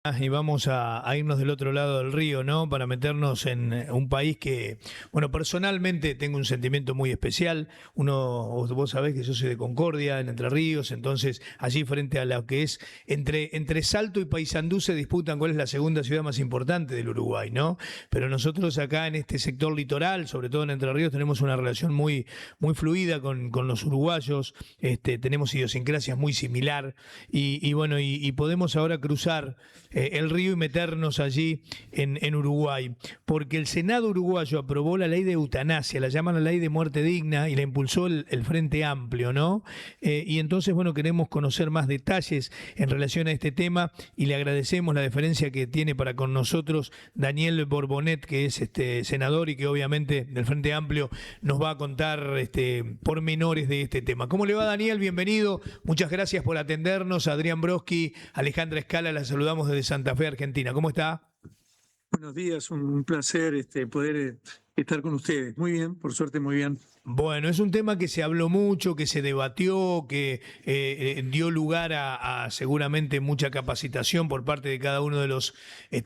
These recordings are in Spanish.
Y vamos a irnos del otro lado del río, ¿no? Para meternos en un país que, bueno, personalmente tengo un sentimiento muy especial. Vos sabés que yo soy de Concordia, en Entre Ríos, entonces allí frente a lo que es entre Salto y Paysandú se disputan cuál es la segunda ciudad más importante del Uruguay, ¿no? Pero nosotros acá en este sector litoral, sobre todo en Entre Ríos, tenemos una relación muy fluida con los uruguayos, tenemos idiosincrasias muy similar y bueno, y podemos ahora cruzar el río y meternos allí en Uruguay, porque el Senado uruguayo aprobó la ley de eutanasia, la llaman la ley de muerte digna y la impulsó el Frente Amplio, ¿no? Y entonces, bueno, queremos conocer más detalles en relación a este tema y le agradecemos la deferencia que tiene para con nosotros Daniel Borbonet, que es senador y que obviamente del Frente Amplio nos va a contar pormenores de este tema. ¿Cómo le va, Daniel? Bienvenido. Muchas gracias por atendernos. Adrián Broski, Alejandra Escala, la saludamos desde Santa Fe, Argentina. ¿Cómo está? Buenos días, un placer poder estar con ustedes. Muy bien, por suerte muy bien. Bueno, es un tema que se habló mucho, que se debatió, que dio lugar a seguramente mucha capacitación por parte de cada uno de los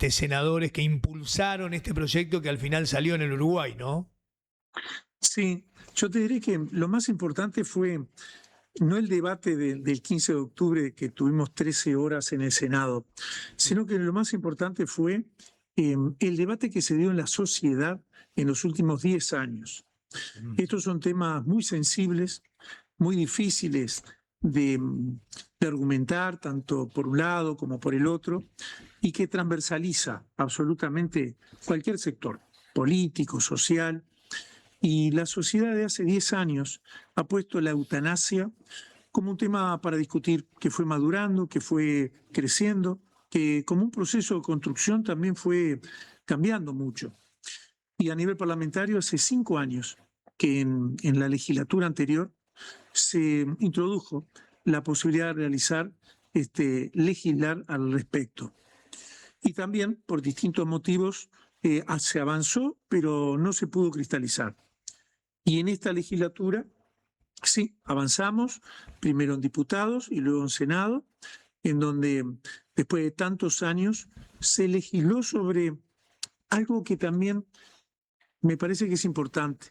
senadores que impulsaron este proyecto que al final salió en el Uruguay, ¿no? Sí, yo te diré que lo más importante fue no el debate del 15 de octubre que tuvimos 13 horas en el Senado, sino que lo más importante fue el debate que se dio en la sociedad en los últimos 10 años. Estos son temas muy sensibles, muy difíciles de argumentar, tanto por un lado como por el otro, y que transversaliza absolutamente cualquier sector, político, social. Y la sociedad de hace 10 años ha puesto la eutanasia como un tema para discutir, que fue madurando, que fue creciendo, que como un proceso de construcción también fue cambiando mucho. Y a nivel parlamentario, hace 5 años que en la legislatura anterior se introdujo la posibilidad de realizar, legislar al respecto. Y también, por distintos motivos, se avanzó, pero no se pudo cristalizar. Y en esta legislatura, sí, avanzamos, primero en diputados y luego en Senado, en donde después de tantos años se legisló sobre algo que también me parece que es importante.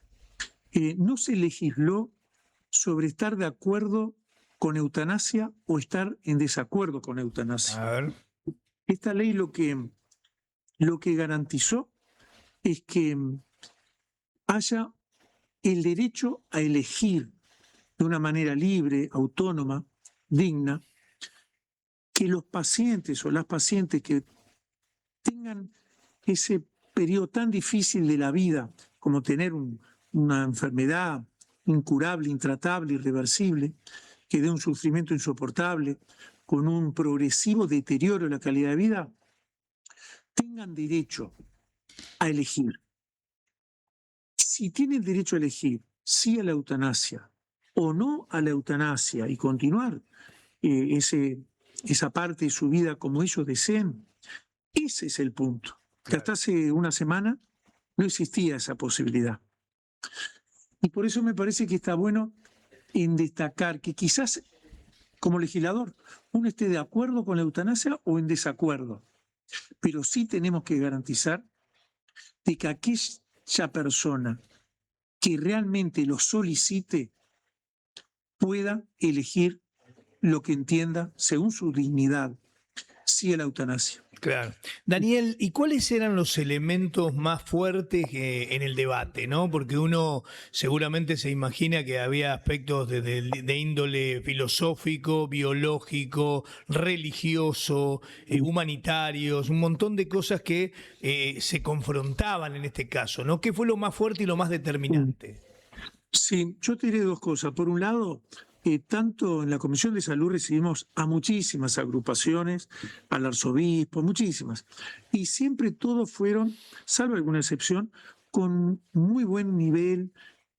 No se legisló sobre estar de acuerdo con eutanasia o estar en desacuerdo con eutanasia. A ver. Esta ley lo que garantizó es que haya el derecho a elegir de una manera libre, autónoma, digna, que los pacientes o las pacientes que tengan ese periodo tan difícil de la vida como tener una enfermedad incurable, intratable, irreversible, que dé un sufrimiento insoportable, con un progresivo deterioro de la calidad de vida, tengan derecho a elegir. Si tienen derecho a elegir sí a la eutanasia o no a la eutanasia y continuar esa parte de su vida como ellos deseen, ese es el punto. Que hasta hace una semana no existía esa posibilidad. Y por eso me parece que está bueno en destacar que quizás como legislador uno esté de acuerdo con la eutanasia o en desacuerdo, pero sí tenemos que garantizar de que aquella persona que realmente lo solicite pueda elegir lo que entienda según su dignidad, sí a la eutanasia. Claro. Daniel, ¿y cuáles eran los elementos más fuertes en el debate, ¿no? Porque uno seguramente se imagina que había aspectos de índole filosófico, biológico, religioso, humanitarios, un montón de cosas que se confrontaban en este caso, ¿no? ¿Qué fue lo más fuerte y lo más determinante? Sí, yo te diré dos cosas. Por un lado, tanto en la Comisión de Salud recibimos a muchísimas agrupaciones, al arzobispo, muchísimas. Y siempre todos fueron, salvo alguna excepción, con muy buen nivel,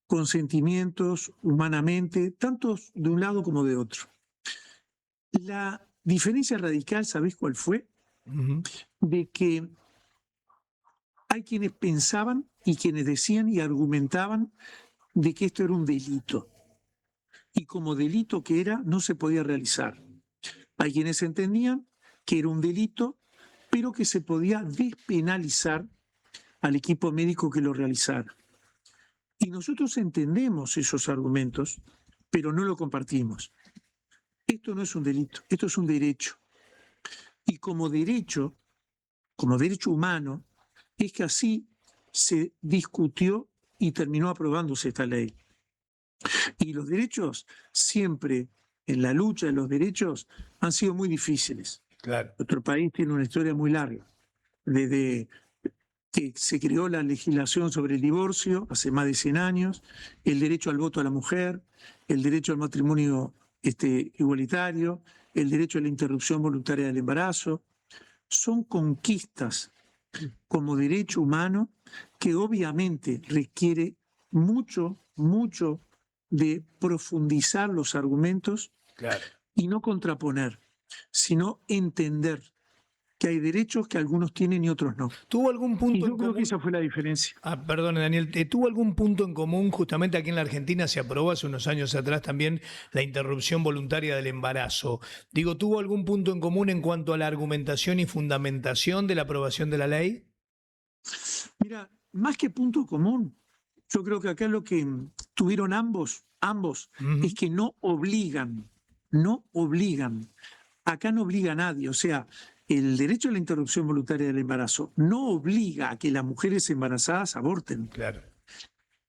con sentimientos humanamente, tantos de un lado como de otro. La diferencia radical, ¿sabés cuál fue? Ujú. De que hay quienes pensaban y quienes decían y argumentaban de que esto era un delito. Y como delito que era, no se podía realizar. Hay quienes entendían que era un delito pero que se podía despenalizar al equipo médico que lo realizara. Y nosotros entendemos esos argumentos, pero no lo compartimos. Esto no es un delito, esto es un derecho. Y como derecho humano, es que así se discutió y terminó aprobándose esta ley. Y los derechos siempre, en la lucha de los derechos, han sido muy difíciles. Claro. Nuestro país tiene una historia muy larga. Desde que se creó la legislación sobre el divorcio hace más de 100 años, el derecho al voto a la mujer, el derecho al matrimonio igualitario, el derecho a la interrupción voluntaria del embarazo, son conquistas como derecho humano que obviamente requiere mucho de profundizar los argumentos Claro. y no contraponer, sino entender que hay derechos que algunos tienen y otros no. ¿Tuvo algún Y punto yo en creo común? que esa fue la diferencia. Perdón, Daniel, ¿tuvo algún punto en común? Justamente aquí en la Argentina se aprobó hace unos años atrás también la interrupción voluntaria del embarazo. Digo, ¿tuvo algún punto en común en cuanto a la argumentación y fundamentación de la aprobación de la ley? Mira, más que punto común, yo creo que acá lo que tuvieron ambos, Ujú. es que no obligan. Acá no obliga a nadie, o sea, el derecho a la interrupción voluntaria del embarazo no obliga a que las mujeres embarazadas aborten. Claro.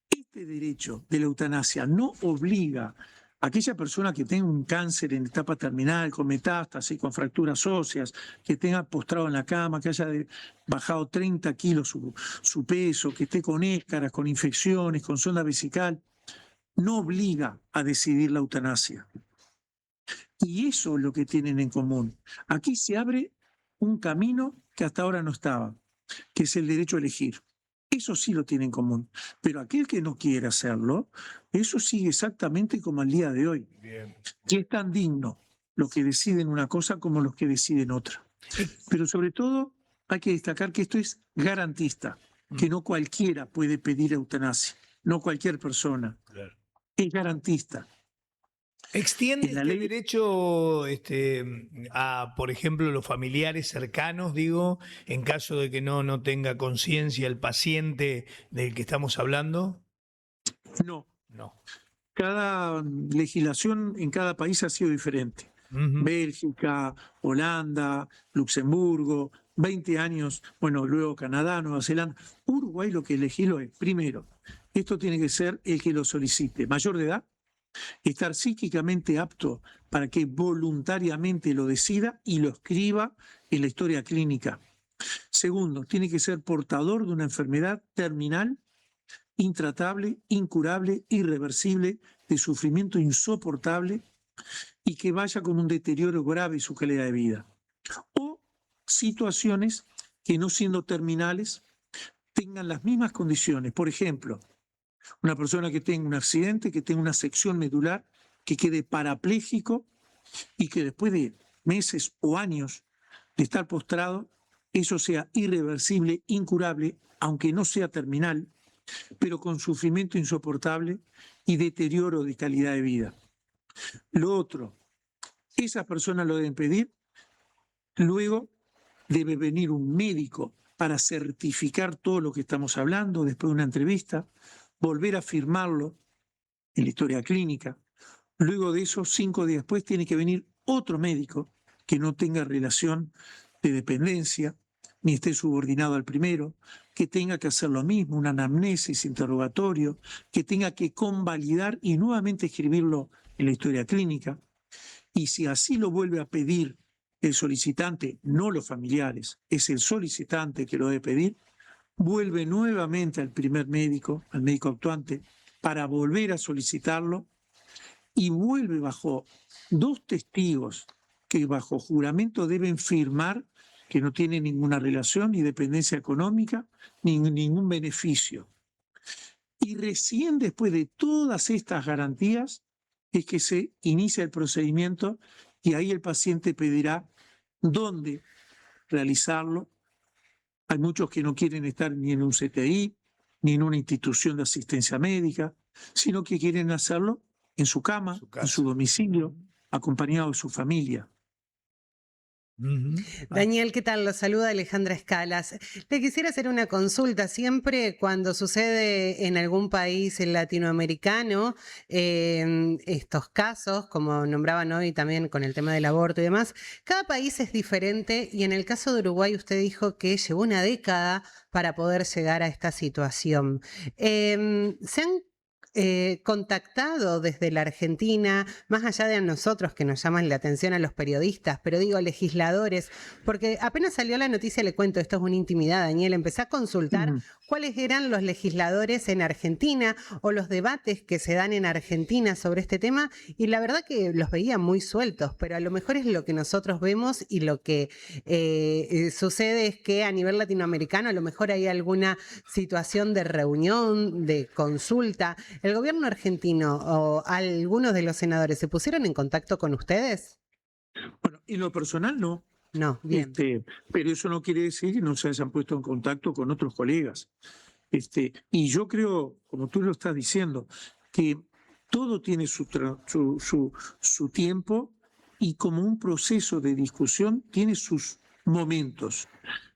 Este derecho de la eutanasia no obliga a aquella persona que tenga un cáncer en etapa terminal, con metástasis, con fracturas óseas, que tenga postrado en la cama, que haya bajado 30 kilos su peso, que esté con escaras, con infecciones, con sonda vesical, no obliga a decidir la eutanasia. Y eso es lo que tienen en común. Aquí se abre un camino que hasta ahora no estaba, que es el derecho a elegir. Eso sí lo tiene en común. Pero aquel que no quiere hacerlo, eso sigue exactamente como al día de hoy. Bien. Que es tan digno los que deciden una cosa como los que deciden otra. Pero sobre todo hay que destacar que esto es garantista, que no cualquiera puede pedir eutanasia, no cualquier persona. Claro. Es garantista. ¿Extiende En la este ley derecho a, por ejemplo, los familiares cercanos, digo, en caso de que no tenga conciencia el paciente del que estamos hablando? no. No. Cada legislación en cada país ha sido diferente. Ujú. Bélgica, Holanda, Luxemburgo, 20 años, bueno, luego Canadá, Nueva Zelanda. Uruguay lo que legisló es, primero, esto tiene que ser el que lo solicite, mayor de edad, estar psíquicamente apto para que voluntariamente lo decida y lo escriba en la historia clínica. Segundo, tiene que ser portador de una enfermedad terminal, intratable, incurable, irreversible, de sufrimiento insoportable y que vaya con un deterioro grave en su calidad de vida. O situaciones que no siendo terminales tengan las mismas condiciones. Por ejemplo, una persona que tenga un accidente, que tenga una sección medular, que quede parapléjico y que después de meses o años de estar postrado, eso sea irreversible, incurable, aunque no sea terminal, pero con sufrimiento insoportable y deterioro de calidad de vida. Lo otro, esas personas lo deben pedir, luego debe venir un médico para certificar todo lo que estamos hablando después de una entrevista, volver a firmarlo en la historia clínica. Luego de eso, 5 días después, tiene que venir otro médico que no tenga relación de dependencia, ni esté subordinado al primero, que tenga que hacer lo mismo, una anamnesis, interrogatorio, que tenga que convalidar y nuevamente escribirlo en la historia clínica. Y si así lo vuelve a pedir el solicitante, no los familiares, es el solicitante que lo debe pedir, vuelve nuevamente al primer médico, al médico actuante, para volver a solicitarlo y vuelve bajo 2 testigos que bajo juramento deben firmar que no tiene ninguna relación ni dependencia económica ni ningún beneficio. Y recién después de todas estas garantías es que se inicia el procedimiento y ahí el paciente pedirá dónde realizarlo. Hay muchos que no quieren estar ni en un CTI, ni en una institución de asistencia médica, sino que quieren hacerlo en su cama, Su en su casa. domicilio, acompañado de su familia. Ujú. Daniel, ¿qué tal? Los saluda Alejandra Escalas. Le quisiera hacer una consulta. Siempre cuando sucede en algún país latinoamericano estos casos, como nombraban hoy también con el tema del aborto y demás, cada país es diferente y en el caso de Uruguay usted dijo que llevó una década para poder llegar a esta situación. ¿Se han contactado desde la Argentina, más allá de a nosotros que nos llaman la atención a los periodistas, pero digo legisladores, porque apenas salió la noticia, le cuento, esto es una intimidad, Daniel, empecé a consultar cuáles eran los legisladores en Argentina o los debates que se dan en Argentina sobre este tema y la verdad que los veía muy sueltos, pero a lo mejor es lo que nosotros vemos y lo que sucede es que a nivel latinoamericano a lo mejor hay alguna situación de reunión, de consulta. ¿El gobierno argentino o algunos de los senadores se pusieron en contacto con ustedes? Bueno, en lo personal no. No, bien. Pero eso no quiere decir que no se hayan puesto en contacto con otros colegas. Y yo creo, como tú lo estás diciendo, que todo tiene su tiempo y como un proceso de discusión tiene sus momentos.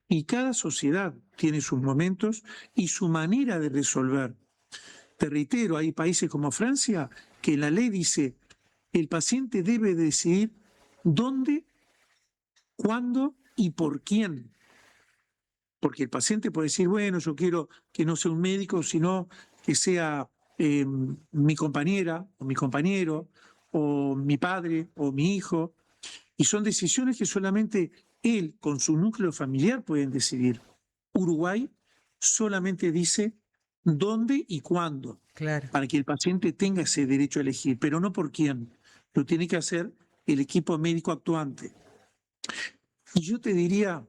Y cada sociedad tiene sus momentos y su manera de resolver. Te reitero, hay países como Francia que la ley dice el paciente debe decidir dónde, cuándo y por quién. Porque el paciente puede decir, bueno, yo quiero que no sea un médico, sino que sea mi compañera o mi compañero o mi padre o mi hijo. Y son decisiones que solamente él con su núcleo familiar pueden decidir. Uruguay solamente dice dónde y cuándo, Claro. para que el paciente tenga ese derecho a elegir, pero no por quién. Lo tiene que hacer el equipo médico actuante. Y yo te diría,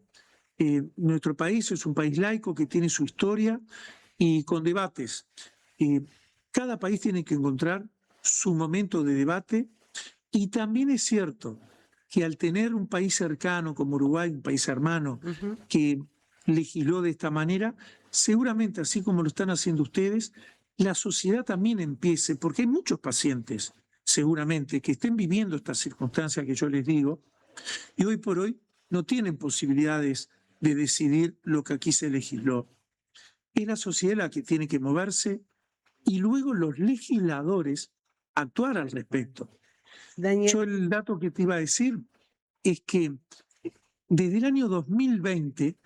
nuestro país es un país laico que tiene su historia y con debates. Cada país tiene que encontrar su momento de debate y también es cierto que al tener un país cercano como Uruguay, un país hermano, que legisló de esta manera, seguramente, así como lo están haciendo ustedes, la sociedad también empiece, porque hay muchos pacientes, seguramente, que estén viviendo estas circunstancias que yo les digo, y hoy por hoy no tienen posibilidades de decidir lo que aquí se legisló. Es la sociedad la que tiene que moverse y luego los legisladores actuar al respecto. Daniel. Yo el dato que te iba a decir es que desde el año 2020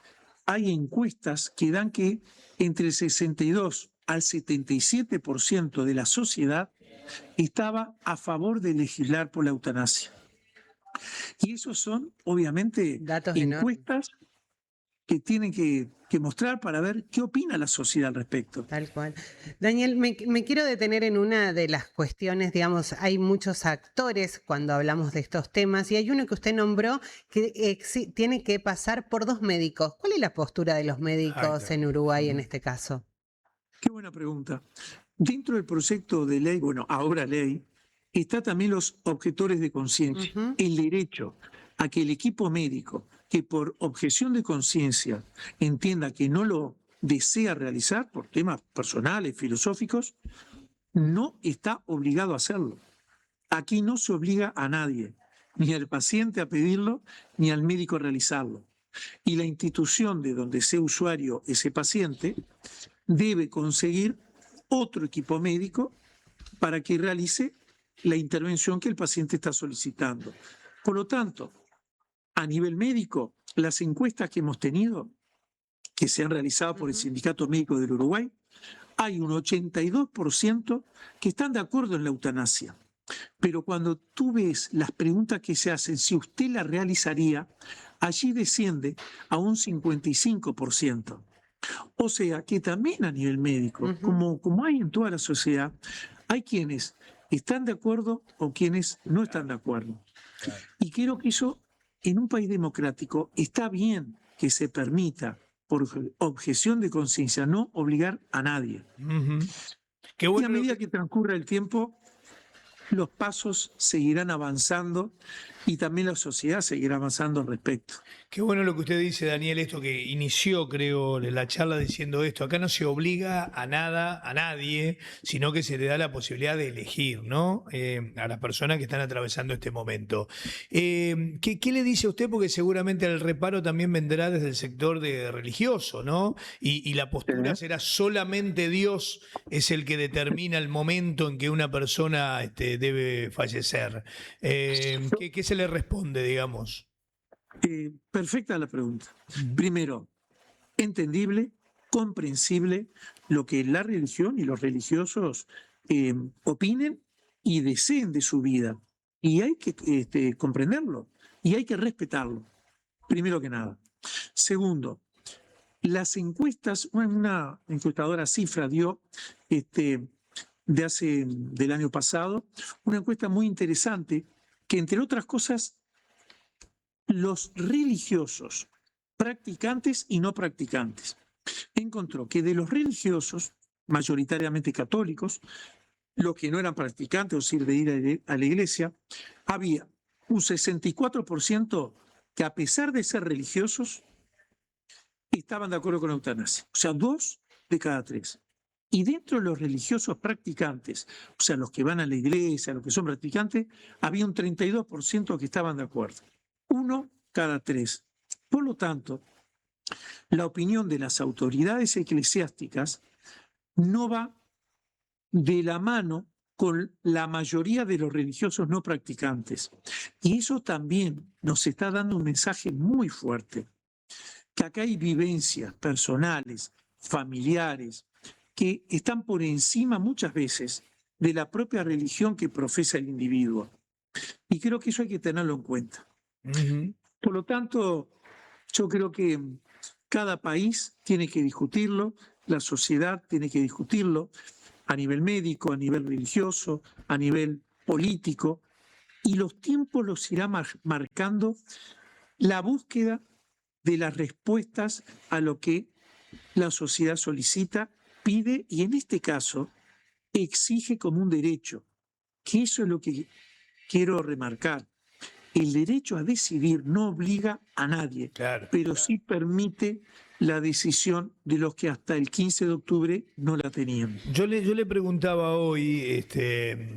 hay encuestas que dan que entre el 62 al 77% de la sociedad estaba a favor de legislar por la eutanasia. Y esos son, obviamente, Datos encuestas que tienen que mostrar para ver qué opina la sociedad al respecto. Tal cual. Daniel, me quiero detener en una de las cuestiones, digamos, hay muchos actores cuando hablamos de estos temas y hay uno que usted nombró que tiene que pasar por dos médicos. ¿Cuál es la postura de los médicos en Uruguay en este caso? Qué buena pregunta. Dentro del proyecto de ley, bueno, ahora ley, está también los objetores de conciencia, el derecho a que el equipo médico que por objeción de conciencia entienda que no lo desea realizar por temas personales, filosóficos, no está obligado a hacerlo. Aquí no se obliga a nadie, ni al paciente a pedirlo, ni al médico a realizarlo. Y la institución de donde sea usuario ese paciente debe conseguir otro equipo médico para que realice la intervención que el paciente está solicitando. Por lo tanto, a nivel médico, las encuestas que hemos tenido, que se han realizado por el Sindicato Médico del Uruguay, hay un 82% que están de acuerdo en la eutanasia. Pero cuando tú ves las preguntas que se hacen, si usted la realizaría, allí desciende a un 55%. O sea que también a nivel médico, como hay en toda la sociedad, hay quienes están de acuerdo o quienes no están de acuerdo. Y creo que eso, en un país democrático, está bien que se permita, por objeción de conciencia, no obligar a nadie. Qué bueno y a medida que transcurra el tiempo, los pasos seguirán avanzando y también la sociedad seguirá avanzando al respecto. Qué bueno lo que usted dice, Daniel, esto que inició, creo, la charla diciendo esto. Acá no se obliga a nada, a nadie, sino que se le da la posibilidad de elegir, ¿no? A las personas que están atravesando este momento. ¿Qué le dice a usted? Porque seguramente el reparo también vendrá desde el sector religioso, ¿no? Y la postura será solamente Dios es el que determina el momento en que una persona debe fallecer. ¿Qué se le responde, digamos? Perfecta la pregunta. Primero, entendible, comprensible lo que la religión y los religiosos opinen y deseen de su vida. Y hay que comprenderlo y hay que respetarlo, primero que nada. Segundo, las encuestas, una encuestadora Cifra dio del año pasado, una encuesta muy interesante que, entre otras cosas, los religiosos, practicantes y no practicantes, encontró que de los religiosos, mayoritariamente católicos, los que no eran practicantes, o sea, de ir a la iglesia, había un 64% que, a pesar de ser religiosos, estaban de acuerdo con la eutanasia. O sea, 2 de cada 3. Y dentro de los religiosos practicantes, o sea, los que van a la iglesia, los que son practicantes, había un 32% que estaban de acuerdo. 1 cada 3. Por lo tanto, la opinión de las autoridades eclesiásticas no va de la mano con la mayoría de los religiosos no practicantes. Y eso también nos está dando un mensaje muy fuerte, que acá hay vivencias personales, familiares, que están por encima muchas veces de la propia religión que profesa el individuo. Y creo que eso hay que tenerlo en cuenta. Por lo tanto, yo creo que cada país tiene que discutirlo, la sociedad tiene que discutirlo a nivel médico, a nivel religioso, a nivel político, y los tiempos los irá marcando la búsqueda de las respuestas a lo que la sociedad solicita, pide y, en este caso, exige como un derecho, que eso es lo que quiero remarcar. El derecho a decidir no obliga a nadie, pero sí permite la decisión de los que hasta el 15 de octubre no la tenían. Yo le preguntaba hoy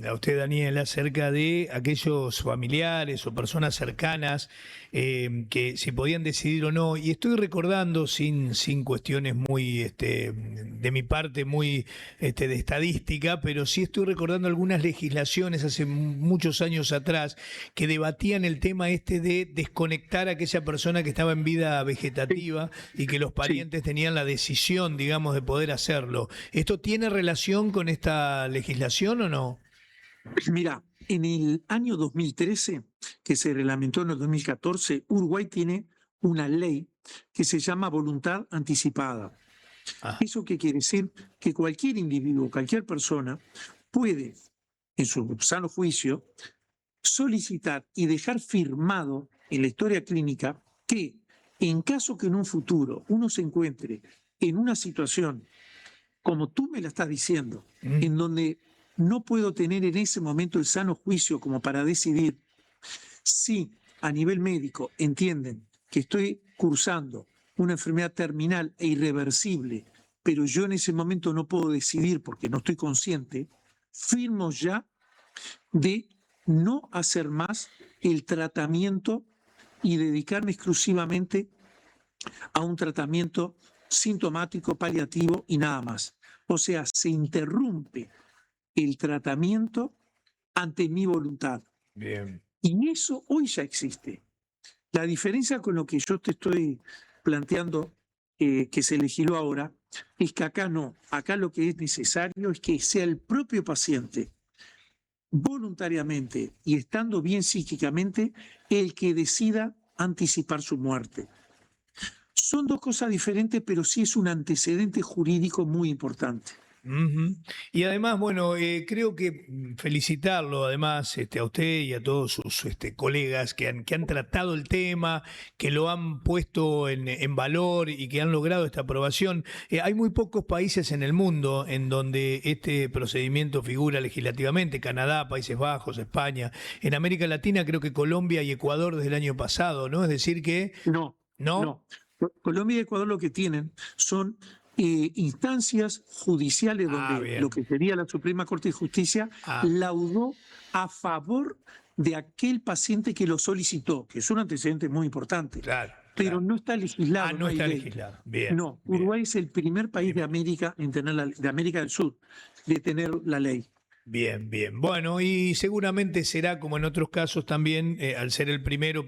a usted, Daniel, acerca de aquellos familiares o personas cercanas que si podían decidir o no, y estoy recordando sin cuestiones muy, de mi parte, muy de estadística, pero sí estoy recordando algunas legislaciones hace muchos años atrás que debatían el tema de desconectar a aquella persona que estaba en vida vegetativa y que los parientes tenían la decisión, digamos, de poder hacerlo. ¿Esto tiene relación con esta legislación o no? Mira, en el año 2013, que se reglamentó en el 2014, Uruguay tiene una ley que se llama voluntad anticipada. ¿Eso qué quiere decir? Que cualquier individuo, cualquier persona puede, en su sano juicio, solicitar y dejar firmado en la historia clínica que, en caso que en un futuro uno se encuentre en una situación como tú me la estás diciendo, en donde no puedo tener en ese momento el sano juicio como para decidir si a nivel médico entienden que estoy cursando una enfermedad terminal e irreversible, pero yo en ese momento no puedo decidir porque no estoy consciente, firmo ya de no hacer más el tratamiento y dedicarme exclusivamente a un tratamiento sintomático, paliativo y nada más. O sea, se interrumpe el tratamiento ante mi voluntad. Bien. Y eso hoy ya existe. La diferencia con lo que yo te estoy planteando, que se legisló ahora, es que acá no. Acá lo que es necesario es que sea el propio paciente, voluntariamente y estando bien psíquicamente, el que decida anticipar su muerte. Son dos cosas diferentes, pero sí es un antecedente jurídico muy importante. Ujú. Y además, bueno, creo que felicitarlo además a usted y a todos sus colegas que han tratado el tema, que lo han puesto en valor y que han logrado esta aprobación. Hay muy pocos países en el mundo en donde este procedimiento figura legislativamente. Canadá, Países Bajos, España. En América Latina creo que Colombia y Ecuador desde el año pasado, ¿no? Es decir que, No, ¿no? no. Colombia y Ecuador lo que tienen son instancias judiciales Ah, donde bien. lo que sería la Suprema Corte de Justicia Ah, laudó a favor de aquel paciente que lo solicitó, que es un antecedente muy importante, claro, pero claro. no está legislado, Ah, no no hay está ley. legislado. Bien, No, bien. Uruguay es el primer país de América en tener de América del Sur de tener la ley. Bien, bien. Bueno, y seguramente será como en otros casos también, al ser el primero,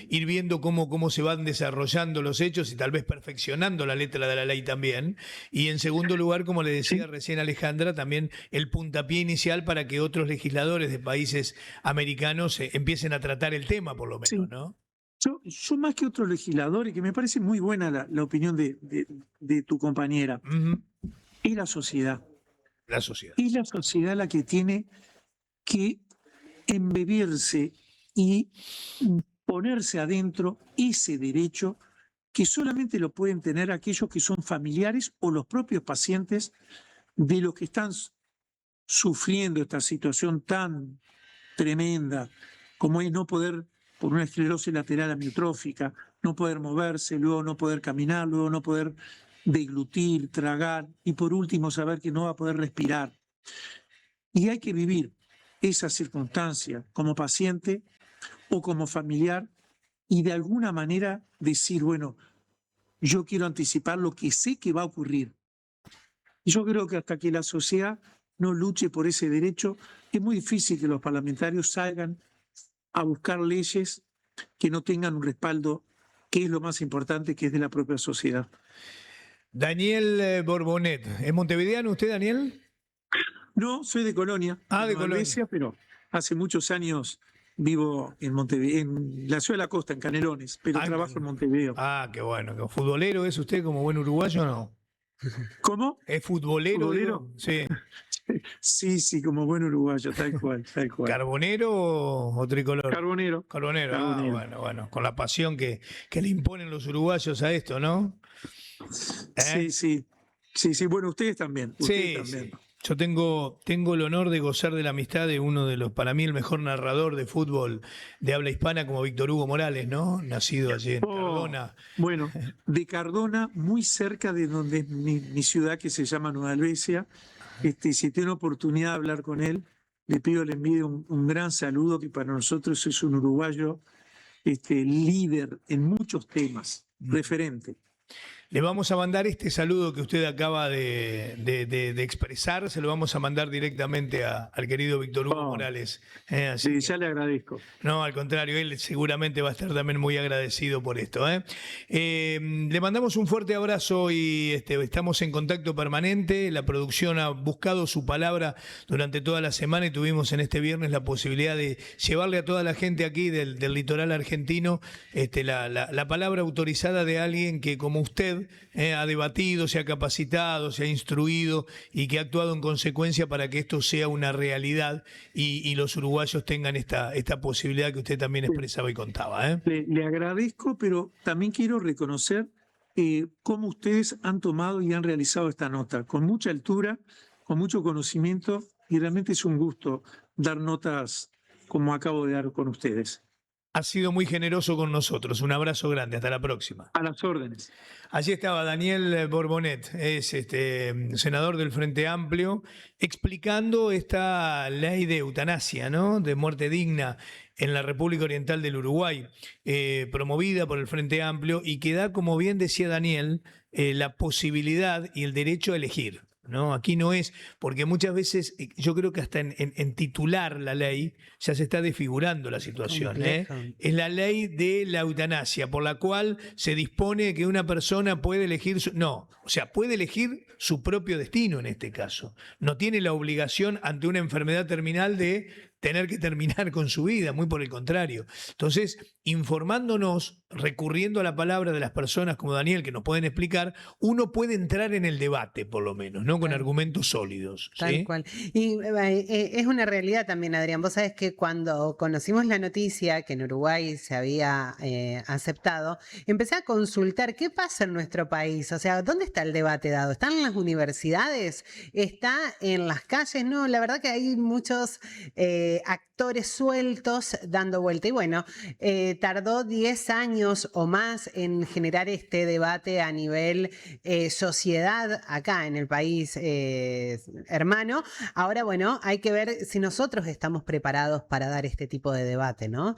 ir viendo cómo se van desarrollando los hechos y tal vez perfeccionando la letra de la ley también. Y en segundo lugar, como le decía Sí, recién Alejandra, también el puntapié inicial para que otros legisladores de países americanos empiecen a tratar el tema, por lo menos, sí. ¿no? Yo más que otros legisladores, que me parece muy buena la opinión de tu compañera, Ujú. es la sociedad. La sociedad. Es la sociedad la que tiene que embebirse y ponerse adentro ese derecho que solamente lo pueden tener aquellos que son familiares o los propios pacientes de los que están sufriendo esta situación tan tremenda como es no poder, por una esclerosis lateral amiotrófica, no poder moverse, luego no poder caminar, luego no poder deglutir, tragar y por último saber que no va a poder respirar. Y hay que vivir esa circunstancia como paciente o como familiar y de alguna manera decir, bueno, yo quiero anticipar lo que sé que va a ocurrir. Y yo creo que hasta que la sociedad no luche por ese derecho, es muy difícil que los parlamentarios salgan a buscar leyes que no tengan un respaldo, que es lo más importante, que es de la propia sociedad. Daniel Borbonet. ¿Es montevideano usted, Daniel? No, soy de Colonia, Ah, de de Nueva Colonia. Helvecia, pero hace muchos años vivo en Montevideo, en la ciudad de la costa, en Canelones, pero Ah, trabajo en Montevideo. qué bueno. ¿Qué ¿Futbolero es usted como buen uruguayo o no? ¿Cómo? ¿Es futbolero, ¿Futbolero? digo? Sí. Sí, sí, como buen uruguayo, tal cual, tal cual. ¿Carbonero o tricolor? Carbonero, Carbonero. Ah, carbonero. bueno. Con la pasión que le imponen los uruguayos a esto, ¿no? ¿Eh? Sí, sí, sí, sí, bueno, ustedes también, ustedes Sí, también. sí. Yo tengo el honor de gozar de la amistad de uno de los, para mí, el mejor narrador de fútbol de habla hispana, como Víctor Hugo Morales, ¿no? Nacido allí en Oh, Cardona. bueno, de Cardona, muy cerca de donde es mi ciudad, que se llama Nueva Helvecia. Si tiene oportunidad de hablar con él, le pido, le envíe un gran saludo, que para nosotros es un uruguayo líder en muchos temas, referente. Le vamos a mandar este saludo que usted acaba de expresar, se lo vamos a mandar directamente al querido Víctor Hugo Oh, Morales. Así sí, que, ya le agradezco. no, al contrario, él seguramente va a estar también muy agradecido por esto. Le mandamos un fuerte abrazo y estamos en contacto permanente. La producción ha buscado su palabra durante toda la semana y tuvimos en este viernes la posibilidad de llevarle a toda la gente aquí del litoral argentino la palabra autorizada de alguien que, como usted, ha debatido, se ha capacitado, se ha instruido y que ha actuado en consecuencia para que esto sea una realidad y los uruguayos tengan esta posibilidad que usted también expresaba y contaba. Le agradezco, pero también quiero reconocer cómo ustedes han tomado y han realizado esta nota, con mucha altura, con mucho conocimiento, y realmente es un gusto dar notas como acabo de dar con ustedes. Ha sido muy generoso con nosotros. Un abrazo grande. Hasta la próxima. A las órdenes. Allí estaba Daniel Borbonet, es senador del Frente Amplio, explicando esta ley de eutanasia, ¿no? De muerte digna en la República Oriental del Uruguay, promovida por el Frente Amplio y que da, como bien decía Daniel, la posibilidad y el derecho a elegir. ¿No? Aquí no es, porque muchas veces yo creo que hasta en titular la ley ya se está desfigurando la situación. Es la ley de la eutanasia, por la cual se dispone que una persona puede elegir puede elegir su propio destino en este caso. No tiene la obligación ante una enfermedad terminal de tener que terminar con su vida, muy por el contrario. Entonces, informándonos, recurriendo a la palabra de las personas como Daniel, que nos pueden explicar, uno puede entrar en el debate, por lo menos, ¿no? Con Tal, argumentos sólidos. tal ¿Sí? cual. Y es una realidad también, Adrián. Vos sabés que cuando conocimos la noticia que en Uruguay se había aceptado, empecé a consultar qué pasa en nuestro país. O sea, ¿dónde está el debate dado? ¿Están en las universidades? ¿Está en las calles? No, la verdad que hay muchos actores sueltos dando vuelta. Y bueno, tardó 10 años o más en generar este debate a nivel sociedad acá en el país hermano. Ahora, bueno, hay que ver si nosotros estamos preparados para dar este tipo de debate, ¿no?